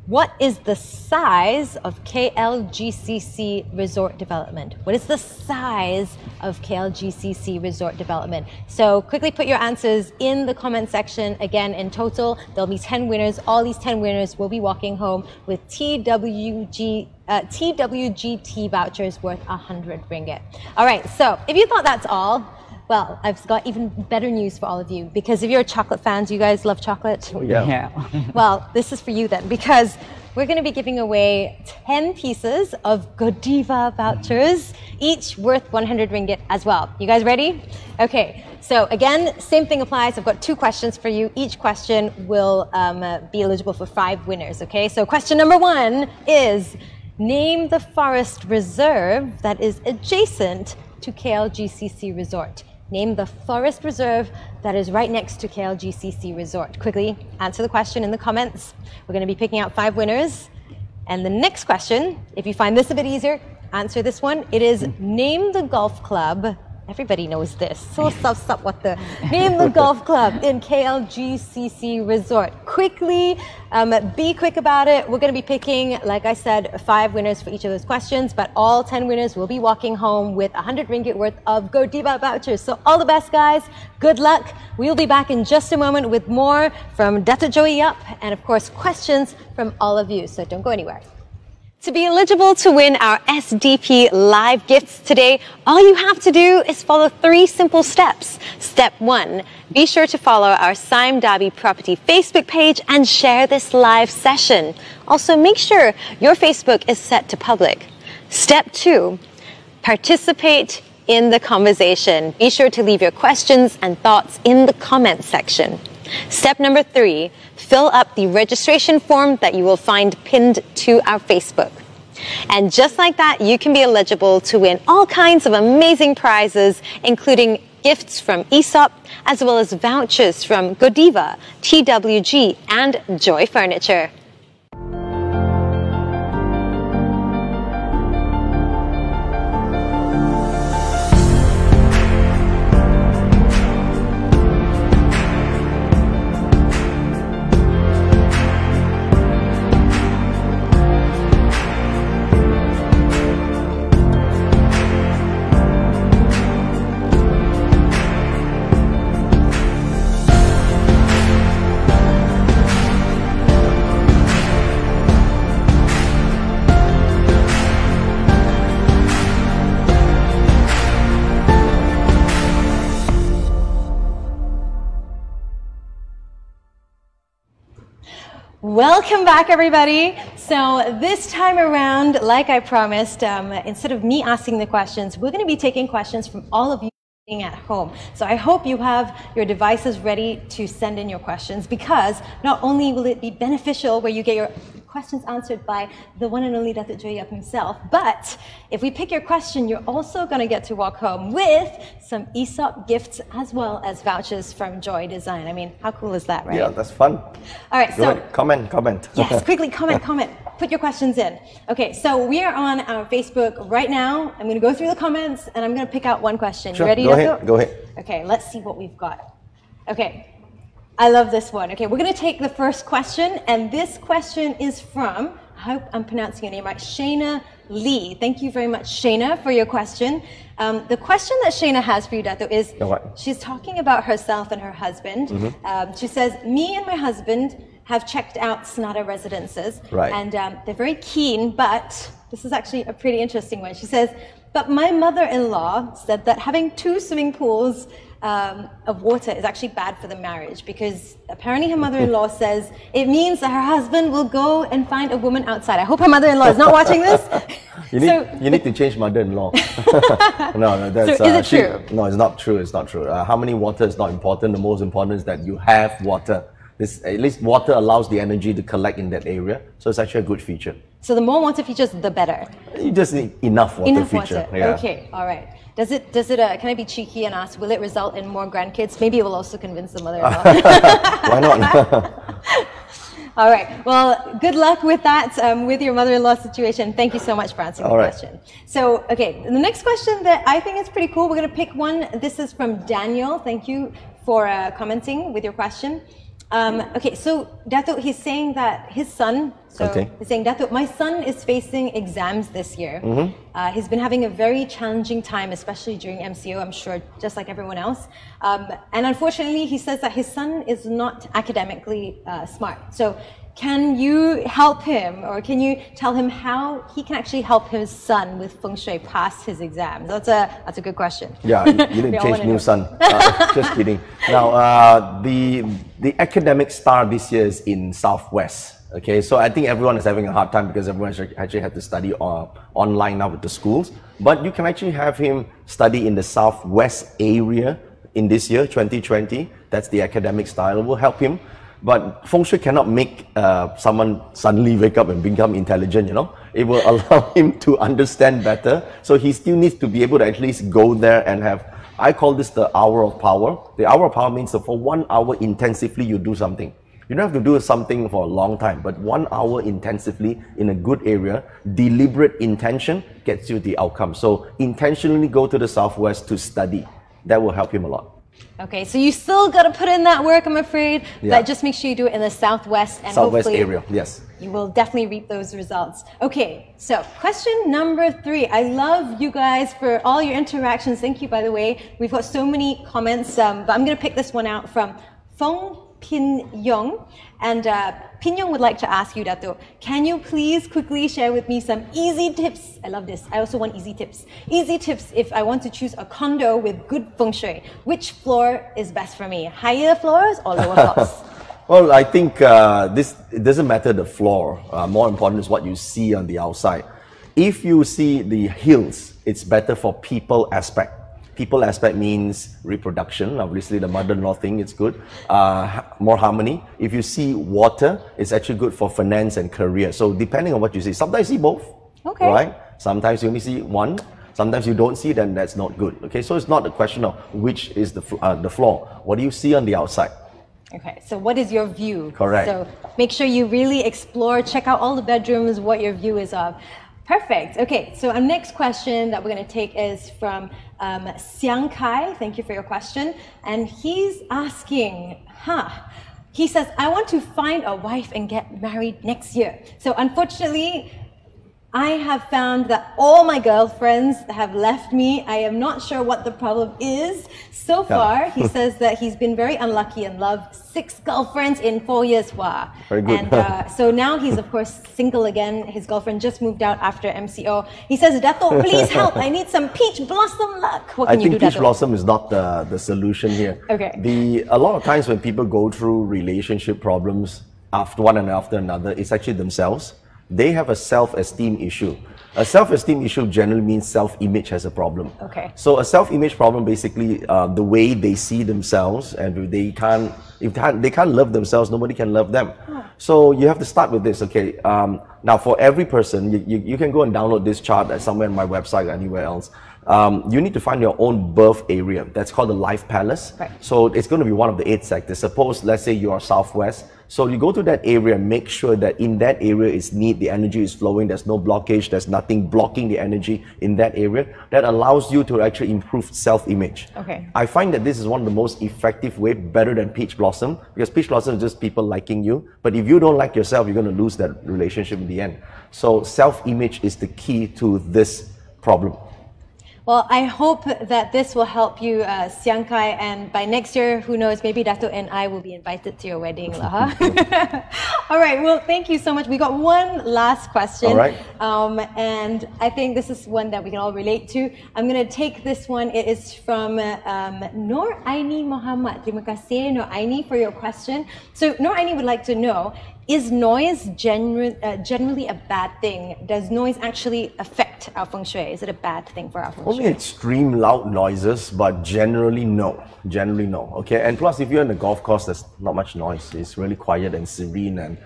Speaker 1: what is the size of KLGCC Resort Development? What is the size of KLGCC Resort Development? So quickly put your answers in the comment section. Again, in total, there'll be 10 winners. All these 10 winners will be walking home with TWGT vouchers worth 100 ringgit. All right, so if you thought that's all, well, I've got even better news for all of you, because if you're chocolate fans, you guys love chocolate?
Speaker 4: Oh, yeah.
Speaker 1: Well, this is for you then, because we're going to be giving away 10 pieces of Godiva vouchers, each worth 100 ringgit as well. You guys ready? Okay, so again, same thing applies. I've got 2 questions for you. Each question will be eligible for 5 winners, okay? So question number 1 is, name the forest reserve that is adjacent to KLGCC Resort. Name the forest reserve that is right next to KLGCC Resort. Quickly answer the question in the comments. We're going to be picking out 5 winners. And the next question, if you find this a bit easier, answer this one. It is, name the golf club. Everybody knows this. So sup what the name the golf club in KLGCC Resort. Quickly, be quick about it. We're going to be picking, like I said, 5 winners for each of those questions, but all 10 winners will be walking home with 100 ringgit worth of Godiva vouchers. So all the best, guys. Good luck. We'll be back in just a moment with more from Dato Joey Yap, and of course, questions from all of you. So don't go anywhere. To be eligible to win our SDP live gifts today, all you have to do is follow 3 simple steps. Step 1, be sure to follow our Sime Darby Property Facebook page and share this live session. Also, make sure your Facebook is set to public. Step 2, participate in the conversation. Be sure to leave your questions and thoughts in the comment section. Step number 3, fill up the registration form that you will find pinned to our Facebook. And just like that, you can be eligible to win all kinds of amazing prizes, including gifts from ESOP, as well as vouchers from Godiva, TWG, and Joy Furniture. Welcome back, everybody. So this time around, like I promised, instead of me asking the questions, we're going to be taking questions from all of you at home. So I hope you have your devices ready to send in your questions, because not only will it be beneficial where you get your questions answered by the one and only Dato Joey Yap himself. But if we pick your question, you're also going to get to walk home with some ESOP gifts as well as vouchers from Joy Design. I mean, how cool is that, right?
Speaker 4: Yeah, that's fun.
Speaker 1: All right,
Speaker 4: Go ahead. Comment.
Speaker 1: Yes, quickly comment. Put your questions in. Okay, so we are on our Facebook right now. I'm going to go through the comments and I'm going to pick out one question.
Speaker 4: Sure.
Speaker 1: You ready,
Speaker 4: Go
Speaker 1: Dato?
Speaker 4: ahead. Go ahead.
Speaker 1: Okay, let's see what we've got. Okay, I love this one. Okay, we're going to take the first question, and this question is from, I hope I'm pronouncing your name right, Shayna Lee. Thank you very much, Shayna, for your question. The question that Shayna has for you, Dato, is she's talking about herself and her husband. She says, me and my husband have checked out Senada residences, and they're very keen, but this is actually a pretty interesting one. She says, but my mother-in-law said that having 2 swimming pools of water is actually bad for the marriage, because apparently her mother-in-law says it means that her husband will go and find a woman outside. I hope her mother-in-law is not watching this.
Speaker 4: You need to change mother-in-law. No, that's,
Speaker 1: so is it true?
Speaker 4: No, it's not true. It's not true. How many water is not important. The most important is that you have water. At least water allows the energy to collect in that area, so it's actually a good feature.
Speaker 1: So the more water features, the better.
Speaker 4: You just need enough water feature.
Speaker 1: Water. Yeah. Okay, all right. Does it? Can I be cheeky and ask, will it result in more grandkids? Maybe it will also convince the mother-in-law.
Speaker 4: Why not?
Speaker 1: All right. Well, good luck with that, with your mother-in-law situation. Thank you so much for answering the question. So, okay, the next question that I think is pretty cool, we're going to pick one. This is from Daniel. Thank you for commenting with your question. Okay, so Dato, he's saying that his son, he's saying, Dato, my son is facing exams this year. He's been having a very challenging time, especially during MCO, I'm sure, just like everyone else. And unfortunately, he says that his son is not academically smart. So can you help him, or can you tell him how he can actually help his son with Feng Shui pass his exams? That's a good question.
Speaker 4: Yeah, you need to change new son. Just kidding. Now, the academic star this year is in Southwest. Okay, so I think everyone is having a hard time because everyone actually had to study online now with the schools. But you can actually have him study in the Southwest area in this year, 2020. That's the academic style. It will help him. But Feng Shui cannot make someone suddenly wake up and become intelligent, you know. It will allow him to understand better. So he still needs to be able to at least go there and have, I call this the hour of power. The hour of power means that for 1 hour intensively you do something. You don't have to do something for a long time, but 1 hour intensively in a good area, deliberate intention gets you the outcome. So intentionally go to the Southwest to study. That will help him a lot.
Speaker 1: Okay, so you still got to put in that work, I'm afraid, but just make sure you do it in the Southwest, and
Speaker 4: Southwest area, yes.
Speaker 1: You will definitely reap those results. Okay, so question number 3. I love you guys for all your interactions. Thank you, by the way. We've got so many comments, but I'm going to pick this one out from Feng Pin Yong. And Pin Yong would like to ask you, Dato, can you please quickly share with me some easy tips? I love this. I also want easy tips. Easy tips if I want to choose a condo with good Feng Shui. Which floor is best for me? Higher floors or lower floors?
Speaker 4: Well, I think it doesn't matter the floor. More important is what you see on the outside. If you see the hills, it's better for people aspect. People aspect means reproduction. Obviously, the mother-in-law thing, it's good. More harmony. If you see water, it's actually good for finance and career. So depending on what you see. Sometimes you see both, right? Sometimes you only see one. Sometimes you don't see, then that's not good. Okay, so it's not a question of which is the floor. What do you see on the outside?
Speaker 1: Okay, so what is your view?
Speaker 4: Correct.
Speaker 1: So make sure you really explore, check out all the bedrooms, what your view is of. Perfect. Okay, so our next question that we're going to take is from Xiang Kai. Thank you for your question. And he's asking, he says, I want to find a wife and get married next year. So unfortunately, I have found that all my girlfriends have left me. I am not sure what the problem is. So far, he says that he's been very unlucky in love. 6 girlfriends in 4 years. Wow.
Speaker 4: Very good.
Speaker 1: And so now he's, of course, single again. His girlfriend just moved out after MCO. He says, Dato, please help. I need some peach blossom luck. What can you do,
Speaker 4: I think peach
Speaker 1: Dato?
Speaker 4: blossom is not the solution here.
Speaker 1: Okay.
Speaker 4: A lot of times when people go through relationship problems after one and after another, it's actually themselves. They have a self-esteem issue. A self-esteem issue generally means self-image has a problem.
Speaker 1: Okay.
Speaker 4: So a self-image problem basically the way they see themselves, and if they can't love themselves, nobody can love them. So you have to start with this, okay? Now for every person, you can go and download this chart at somewhere on my website or anywhere else. You need to find your own birth area. That's called the life palace.
Speaker 1: Right.
Speaker 4: So it's going to be one of the 8 sectors. Suppose, let's say you are southwest. So you go to that area, make sure that in that area is neat, the energy is flowing, there's no blockage, there's nothing blocking the energy in that area. That allows you to actually improve self-image.
Speaker 1: Okay.
Speaker 4: I find that this is one of the most effective way, better than peach blossom, because peach blossom is just people liking you. But if you don't like yourself, you're going to lose that relationship in the end. So self-image is the key to this problem.
Speaker 1: Well, I hope that this will help you, Siang Kai, and by next year, who knows, maybe Dato and I will be invited to your wedding. Huh? All right, well, thank you so much. We got one last question.
Speaker 4: All right.
Speaker 1: And I think this is one that we can all relate to. I'm going to take this one. It is from Nur Aini Muhammad. Terima kasih, Nur Aini, for your question. So, Nur Aini would like to know, is noise generally a bad thing? Does noise actually affect our feng shui? Is it a bad thing for our feng shui?
Speaker 4: Only extreme loud noises, but generally no. Generally no. Okay, and plus if you're in a golf course, there's not much noise. It's really quiet and serene, and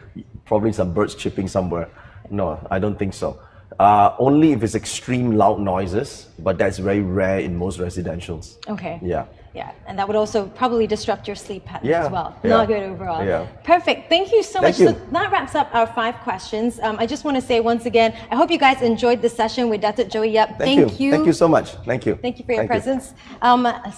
Speaker 4: probably some birds chirping somewhere. No, I don't think so. Only if it's extreme loud noises, but that's very rare in most residentials.
Speaker 1: Okay.
Speaker 4: Yeah.
Speaker 1: Yeah, and that would also probably disrupt your sleep pattern as well.
Speaker 4: Yeah.
Speaker 1: Not good overall.
Speaker 4: Yeah.
Speaker 1: Perfect. Thank you so much.
Speaker 4: Thank you.
Speaker 1: So that wraps up our 5 questions. I just want to say once again, I hope you guys enjoyed this session with Dato Joey Yap.
Speaker 4: Thank you. Thank you so much. Thank you.
Speaker 1: Thank you for your presence.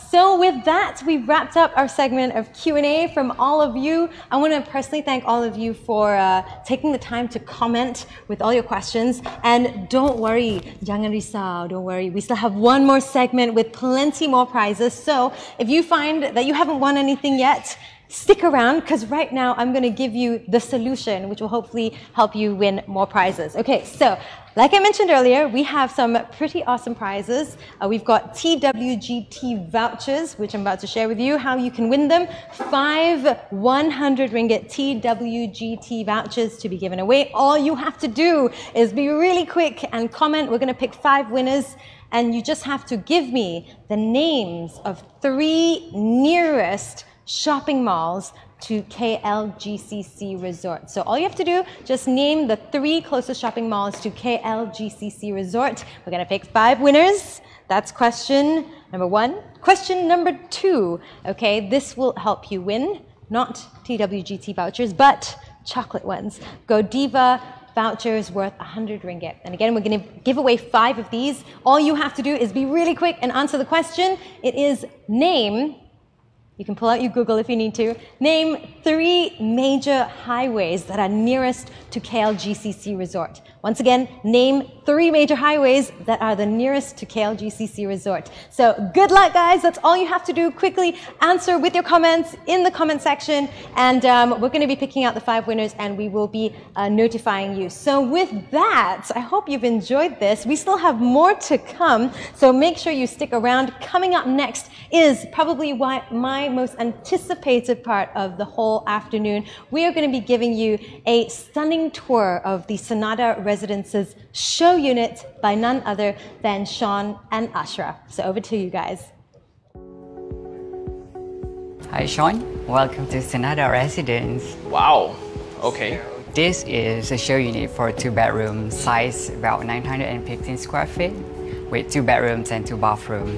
Speaker 1: So with that, we've wrapped up our segment of Q&A from all of you. I want to personally thank all of you for taking the time to comment with all your questions. And don't worry, jangan risau, don't worry. We still have one more segment with plenty more prizes. So if you find that you haven't won anything yet, stick around, because right now I'm going to give you the solution, which will hopefully help you win more prizes. Okay, so like I mentioned earlier, we have some pretty awesome prizes. We've got TWGT vouchers, which I'm about to share with you how you can win them. 5 100 ringgit TWGT vouchers to be given away. All you have to do is be really quick and comment. We're going to pick 5 winners. And you just have to give me the names of 3 nearest shopping malls to KLGCC Resort. So all you have to do, just name the 3 closest shopping malls to KLGCC Resort. We're going to pick 5 winners. That's question number 1. Question number 2. Okay, this will help you win, not TWGT vouchers, but chocolate ones. Godiva vouchers worth 100 ringgit. And again, we're going to give away 5 of these. All you have to do is be really quick and answer the question. It is name, you can pull out your Google if you need to, name 3 major highways that are nearest to KLGCC Resort. Once again, name 3 major highways that are the nearest to KLGCC Resort. So good luck, guys. That's all you have to do. Quickly answer with your comments in the comment section. And we're going to be picking out the 5 winners, and we will be notifying you. So with that, I hope you've enjoyed this. We still have more to come, so make sure you stick around. Coming up next is probably my most anticipated part of the whole afternoon. We are going to be giving you a stunning tour of the Senada Residence's show unit by none other than Sean and Ashra. So over to you guys.
Speaker 3: Hi Sean, welcome to Senada Residence.
Speaker 2: Wow. Okay.
Speaker 3: This is a show unit for a 2-bedroom, size about 915 square feet, with 2 bedrooms and 2 bathrooms.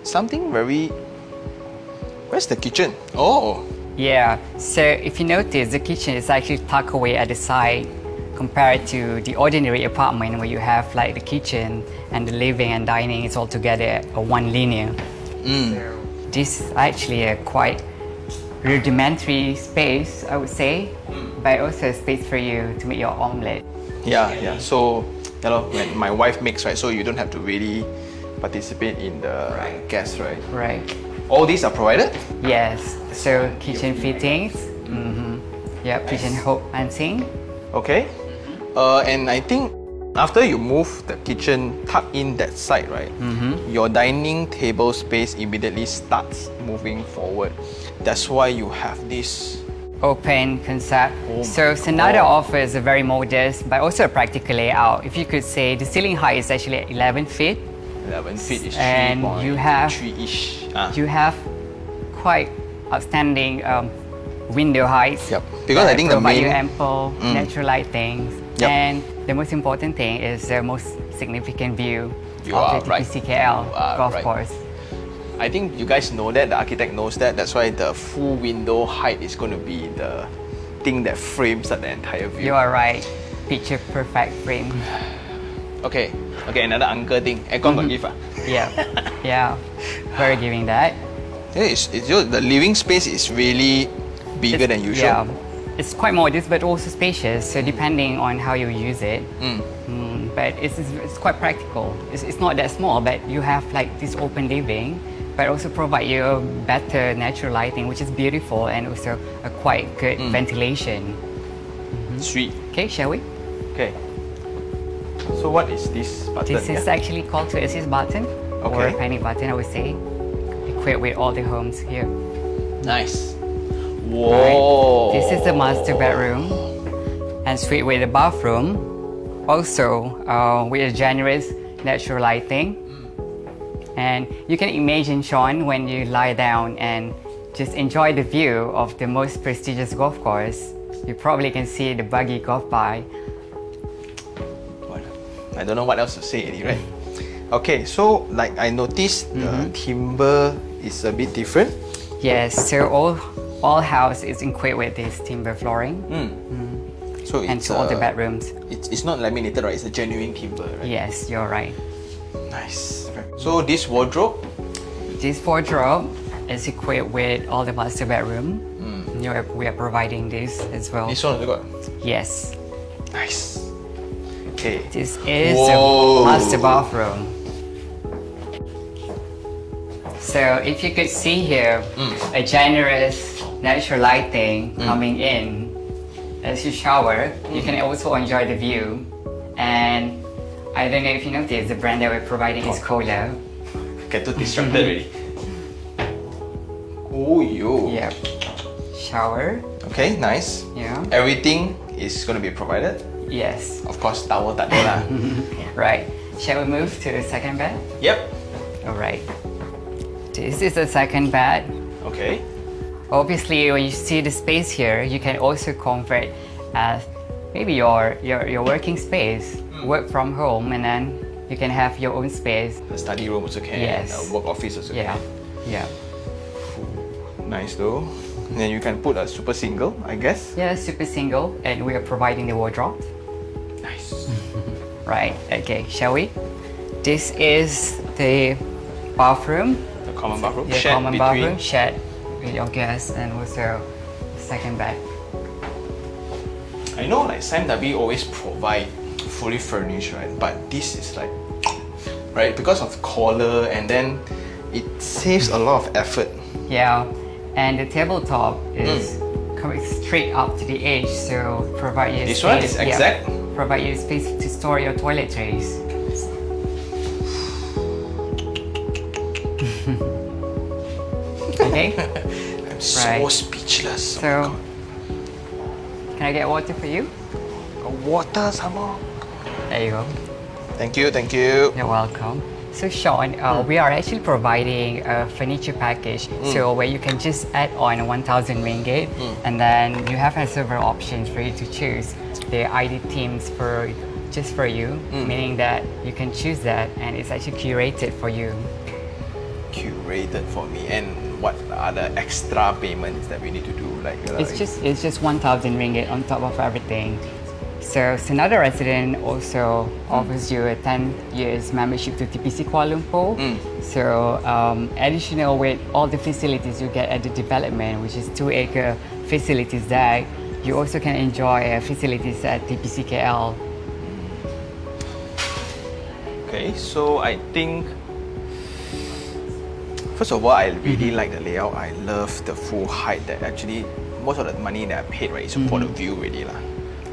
Speaker 2: Something very... Where's the kitchen? Oh.
Speaker 3: Yeah, so if you notice, the kitchen is actually tucked away at the side compared to the ordinary apartment where you have like the kitchen and the living and dining is all together one linear. So this is actually a quite rudimentary space, I would say, but also a space for you to make your omelette.
Speaker 2: Yeah. So, when my wife makes, right, so you don't have to really participate in the gas, right?
Speaker 3: Right.
Speaker 2: All these are provided?
Speaker 3: Yes. So kitchen fittings, yeah, kitchen hob and sink.
Speaker 2: Okay. And I think after you move the kitchen, tuck in that side, right? Your dining table space immediately starts moving forward. That's why you have this
Speaker 3: open concept. So Senada offers a very modest but also a practical layout. If you could say the ceiling height is actually 11 feet.
Speaker 2: 11 feet is
Speaker 3: and you have
Speaker 2: 3-ish.
Speaker 3: You have quite outstanding window heights.
Speaker 2: Yep. Because I think the
Speaker 3: provide you
Speaker 2: main
Speaker 3: ample natural lighting.
Speaker 2: Yep.
Speaker 3: And the most important thing is the most significant view
Speaker 2: You
Speaker 3: of
Speaker 2: are
Speaker 3: the
Speaker 2: right.
Speaker 3: TPC KL
Speaker 2: You are
Speaker 3: golf
Speaker 2: right.
Speaker 3: course.
Speaker 2: I think you guys know that, the architect knows that. That's why the full window height is going to be the thing that frames up the entire view.
Speaker 3: You are right. Picture perfect frame.
Speaker 2: Okay, another uncle thing. Aircon got give.
Speaker 3: Yeah, yeah. Very giving that.
Speaker 2: Yeah, the living space is really bigger than usual.
Speaker 3: Yeah, it's quite modest but also spacious. So depending on how you use it, but it's quite practical. It's not that small, but you have like this open living, but also provide you a better natural lighting, which is beautiful, and also a quite good ventilation.
Speaker 2: Sweet.
Speaker 3: Okay, shall we?
Speaker 2: Okay. So what is this button?
Speaker 3: This is actually called to assist button or
Speaker 2: Okay.
Speaker 3: panic button, I would say. Equipped with all the homes here.
Speaker 2: Nice.
Speaker 3: Right.
Speaker 2: Whoa.
Speaker 3: This is the master bedroom, and suite with the bathroom. Also, with a generous natural lighting. And you can imagine, Sean, when you lie down and just enjoy the view of the most prestigious golf course. You probably can see the buggy golf by.
Speaker 2: I don't know what else to say, Eddie, right? Okay, so like I noticed the timber is a bit different.
Speaker 3: Yes, so all house is equipped with this timber flooring.
Speaker 2: So
Speaker 3: And
Speaker 2: it's
Speaker 3: so all the bedrooms.
Speaker 2: It's not laminated, right? It's a genuine timber, right?
Speaker 3: Yes, you're right.
Speaker 2: Nice. So this wardrobe,
Speaker 3: This wardrobe is equipped with all the master bedroom. We are providing this as well.
Speaker 2: this one also got.
Speaker 3: Yes.
Speaker 2: Nice. Okay.
Speaker 3: This is
Speaker 2: Whoa.
Speaker 3: the master bathroom. So if you could see here, a generous natural lighting coming in as you shower, you can also enjoy the view. And I don't know if you noticed, the brand that we're providing is Cola.
Speaker 2: Get too distracted already. Oh, yo.
Speaker 3: Yep. Shower.
Speaker 2: Okay, nice.
Speaker 3: Yeah.
Speaker 2: Everything is going to be provided.
Speaker 3: Yes.
Speaker 2: Of course, towel tak ada lah.
Speaker 3: Right. Shall we move to the second bed?
Speaker 2: Yep.
Speaker 3: All right. This is the second bed.
Speaker 2: Okay.
Speaker 3: Obviously, when you see the space here, you can also convert as maybe your working space, work from home, and then you can have your own space.
Speaker 2: The study room also can.
Speaker 3: Yes.
Speaker 2: Work office also
Speaker 3: Yeah,
Speaker 2: can.
Speaker 3: yeah,
Speaker 2: Nice though. And then you can put a super single, I guess.
Speaker 3: yeah. Super single, and we are providing the wardrobe.
Speaker 2: Nice.
Speaker 3: Right. Okay. Shall we? This is the bathroom.
Speaker 2: The common bathroom.
Speaker 3: The
Speaker 2: shared
Speaker 3: common
Speaker 2: between.
Speaker 3: bathroom shared with your guests, and also the second bed.
Speaker 2: I know like SMW always provide fully furnished, right? But this is like, right, because of collar, and then it saves a lot of effort.
Speaker 3: Yeah, and the tabletop is coming straight up to the edge, so provide you
Speaker 2: This
Speaker 3: space.
Speaker 2: one is exact?
Speaker 3: Provide you space to store your toiletries. Okay,
Speaker 2: I'm so
Speaker 3: Right.
Speaker 2: speechless.
Speaker 3: so can I get water for you?
Speaker 2: Water some more.
Speaker 3: There you go.
Speaker 2: Thank you, thank you.
Speaker 3: You're welcome. So Sean, we are actually providing a furniture package, so where you can just add on 1,000 ringgit, and then you have several options for you to choose the ID themes just for you, meaning that you can choose that, and it's actually curated for you.
Speaker 2: Curated for me. And what are the extra payments that we need to do? Like,
Speaker 3: It's just 1,000 ringgit on top of everything. So Senada resident also offers you a 10 years membership to TPC Kuala Lumpur. So additional with all the facilities you get at the development, which is 2-acre facilities there, you also can enjoy facilities at TPC KL.
Speaker 2: Okay, so I think first of all, I really like the layout. I love the full height that actually most of the money that I paid, right, is for the view already lah.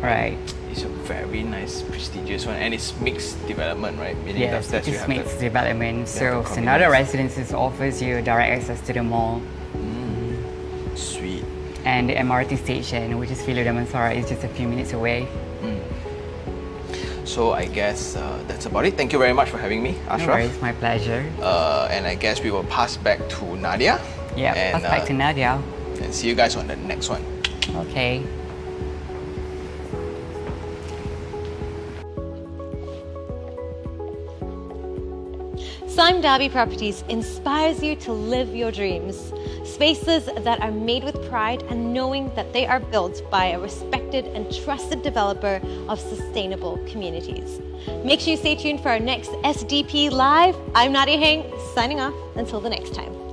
Speaker 3: Right.
Speaker 2: It's a very nice, prestigious one, and it's mixed development, right? Meaning
Speaker 3: Yes,
Speaker 2: that you
Speaker 3: this
Speaker 2: have
Speaker 3: makes
Speaker 2: the,
Speaker 3: development. So
Speaker 2: the
Speaker 3: Senada
Speaker 2: convenience.
Speaker 3: Residences offers you direct access to the mall
Speaker 2: Sweet.
Speaker 3: and the MRT station, which is Filo Damansara, is just a few minutes away.
Speaker 2: So I guess that's about it. Thank you very much for having me,
Speaker 3: No
Speaker 2: Ashraf.
Speaker 3: worries, my pleasure.
Speaker 2: And I guess we will pass back to Nadia.
Speaker 3: Yeah,
Speaker 2: and,
Speaker 3: pass back to Nadia.
Speaker 2: and see you guys on the next one.
Speaker 3: Okay.
Speaker 1: Sime Darby Properties inspires you to live your dreams. Spaces that are made with pride and knowing that they are built by a respected and trusted developer of sustainable communities. Make sure you stay tuned for our next SDP Live. I'm iherng, signing off until the next time.